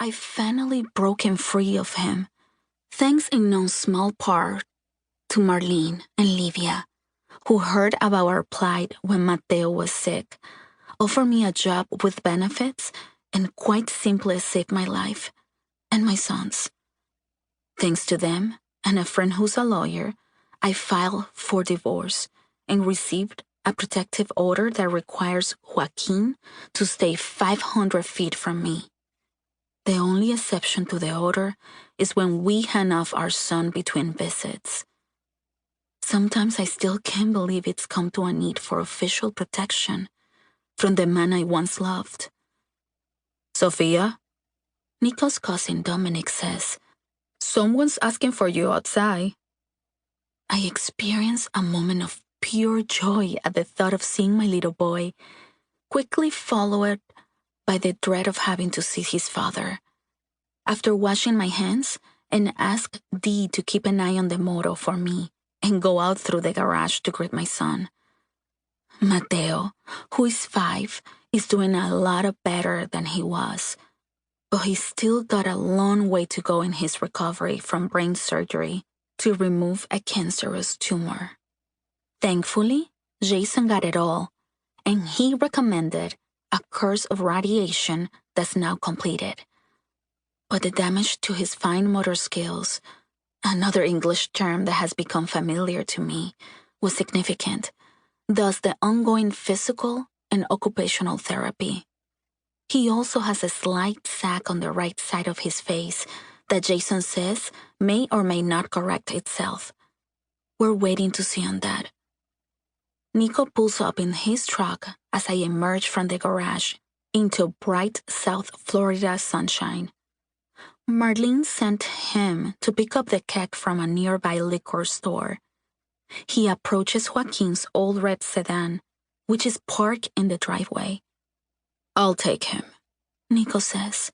I finally broken free of him, thanks in no small part to Marlene and Livia, who heard about our plight when Mateo was sick, offered me a job with benefits, and quite simply saved my life and my son's. Thanks to them and a friend who's a lawyer, I filed for divorce and received a protective order that requires Joaquin to stay 500 feet from me. The only exception to the order is when we hand off our son between visits. Sometimes I still can't believe it's come to a need for official protection from the man I once loved. Sofia, Nico's cousin Dominic says, "Someone's asking for you outside." I experience a moment of pure joy at the thought of seeing my little boy, quickly followed by the dread of having to see his father. After washing my hands and asked Dee to keep an eye on the motor for me and go out through the garage to greet my son. Mateo, who is 5, is doing a lot better than he was, but he's still got a long way to go in his recovery from brain surgery to remove a cancerous tumor. Thankfully, Jason got it all, and he recommended a course of radiation that's now completed. But the damage to his fine motor skills, another English term that has become familiar to me, was significant, thus the ongoing physical and occupational therapy. He also has a slight sack on the right side of his face that Jason says may or may not correct itself. We're waiting to see on that. Nico pulls up in his truck as I emerge from the garage into bright South Florida sunshine. Marlene sent him to pick up the keg from a nearby liquor store. He approaches Joaquin's old red sedan, which is parked in the driveway. "I'll take him," Nico says.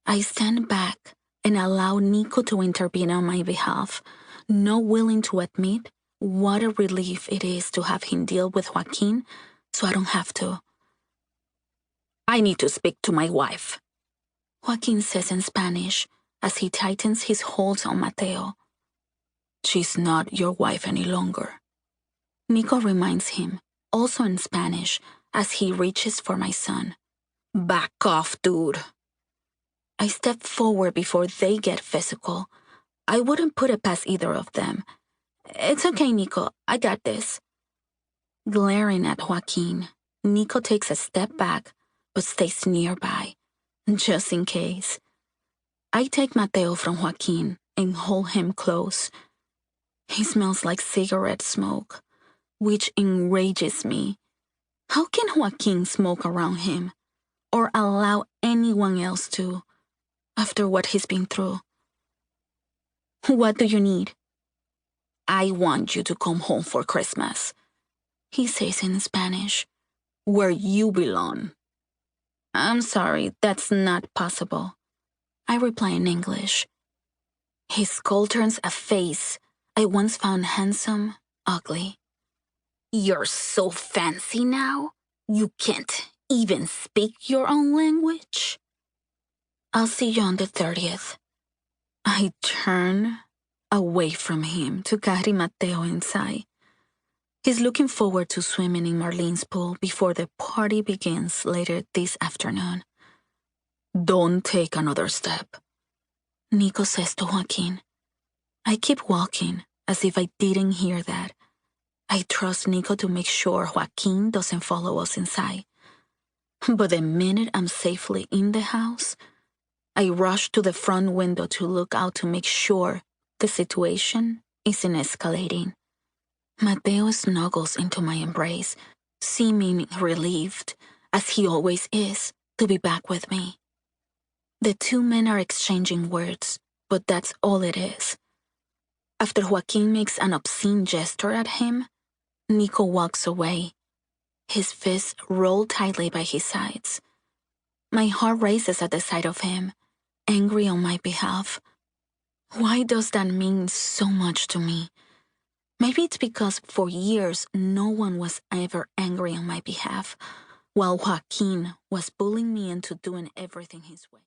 I stand back and allow Nico to intervene on my behalf, not willing to admit what a relief it is to have him deal with Joaquin so I don't have to. "I need to speak to my wife," Joaquin says in Spanish as he tightens his hold on Mateo. "She's not your wife any longer," Nico reminds him, also in Spanish, as he reaches for my son. "Back off, dude." I step forward before they get physical. I wouldn't put it past either of them. "It's okay, Nico. I got this." Glaring at Joaquin, Nico takes a step back but stays nearby, just in case. I take Mateo from Joaquin and hold him close. He smells like cigarette smoke, which enrages me. How can Joaquin smoke around him, or allow anyone else to, after what he's been through? "What do you need?" "I want you to come home for Christmas," he says in Spanish. "Where you belong." "I'm sorry, that's not possible," I reply in English. His skull turns a face I once found handsome, ugly. "You're so fancy now, you can't even speak your own language?" "I'll see you on the 30th. I turn away from him to carry Mateo inside. He's looking forward to swimming in Marlene's pool before the party begins later this afternoon. "Don't take another step," Nico says to Joaquin. I keep walking as if I didn't hear that. I trust Nico to make sure Joaquin doesn't follow us inside. But the minute I'm safely in the house, I rush to the front window to look out to make sure the situation isn't escalating. Mateo snuggles into my embrace, seeming relieved, as he always is, to be back with me. The two men are exchanging words, but that's all it is. After Joaquin makes an obscene gesture at him, Nico walks away, his fists rolled tightly by his sides. My heart races at the sight of him, angry on my behalf. Why does that mean so much to me? Maybe it's because for years no one was ever angry on my behalf, while Joaquin was bullying me into doing everything his way.